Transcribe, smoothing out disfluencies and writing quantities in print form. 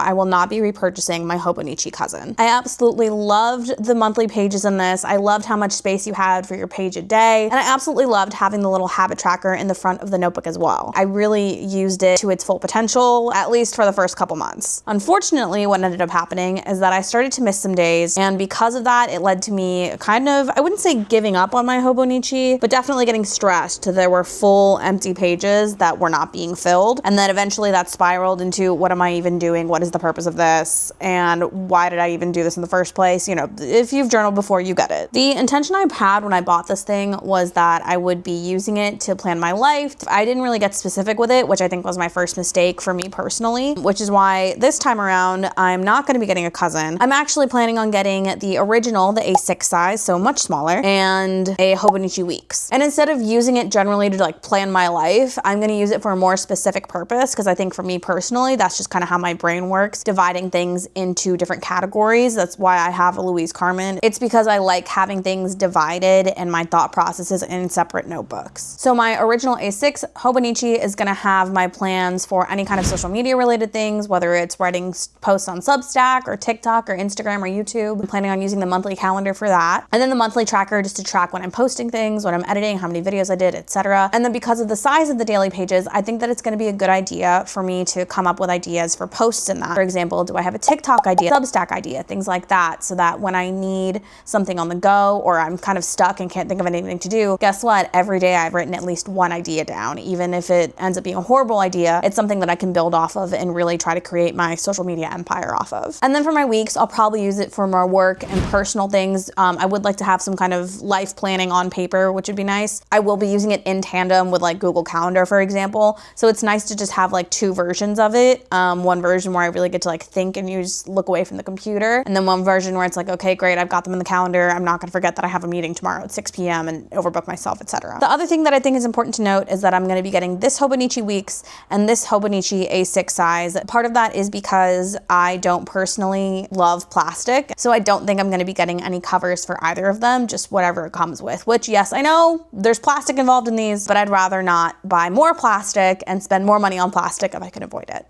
I will not be repurchasing my Hobonichi cousin. I absolutely loved the monthly pages in this. I loved how much space you had for your page a day. And I absolutely loved having the little habit tracker in the front of the notebook as well. I really used it to its full potential, at least for the first couple months. Unfortunately, what ended up happening is that I started to miss some days, and because of that, it led to me kind of, I wouldn't say giving up on my Hobonichi, but definitely getting stressed. There were full empty pages that were not being filled, and then eventually that spiraled into, what am I even doing? What is the purpose of this? And why did I even do this in the first place? You know, if you've journaled before, you get it. The intention I had when I bought this thing was that I would be using it to plan my life. I didn't really get specific with it, which I think was my first mistake for me personally, which is why this time around, I'm not going to be getting a cousin. I'm actually planning on getting the original, the A6 size, so much smaller, and a Hobonichi Weeks. And instead of using it generally to like plan my life, I'm going to use it for a more specific purpose, because I think for me personally, that's just kind of how my brain works, dividing things into different categories. That's why I have a Louise Carmen. It's because I like having things divided and my thought processes in separate notebooks. So my original A6 Hobonichi is going to have my plans for any kind of social media related things, whether it's writing posts on Substack or TikTok or Instagram or YouTube. I'm planning on using the monthly calendar for that. And then the monthly tracker just to track when I'm posting things, when I'm editing, how many videos I did, etc. And then because of the size of the daily pages, I think that it's going to be a good idea for me to come up with ideas for posts in that. For example, do I have a TikTok idea, Substack idea, things like that, so that when I need something on the go or I'm kind of stuck and can't think of anything to do, guess what? Every day I've written at least one idea down. Even if it ends up being a horrible idea, it's something that I can build off of and really try to create my social media empire off of. And then for my weeks, I'll probably use it for more work and personal things. I would like to have some kind of life planning on paper, which would be nice. I will be using it in tandem with like Google Calendar, for example. So it's nice to just have like two versions of it. One version where I really get to like think and look away from the computer. And then one version where it's like, okay, great, I've got them in the calendar. I'm not gonna forget that I have a meeting tomorrow at 6 p.m. and overbook myself, etc. The other thing that I think is important to note is that I'm gonna be getting this Hobonichi Weeks and this Hobonichi A6 size. Part of that is because I don't personally love plastic. So I don't think I'm gonna be getting any covers for either of them, just whatever it comes with, which yes, I know there's plastic involved in these, but I'd rather not buy more plastic and spend more money on plastic if I can avoid it.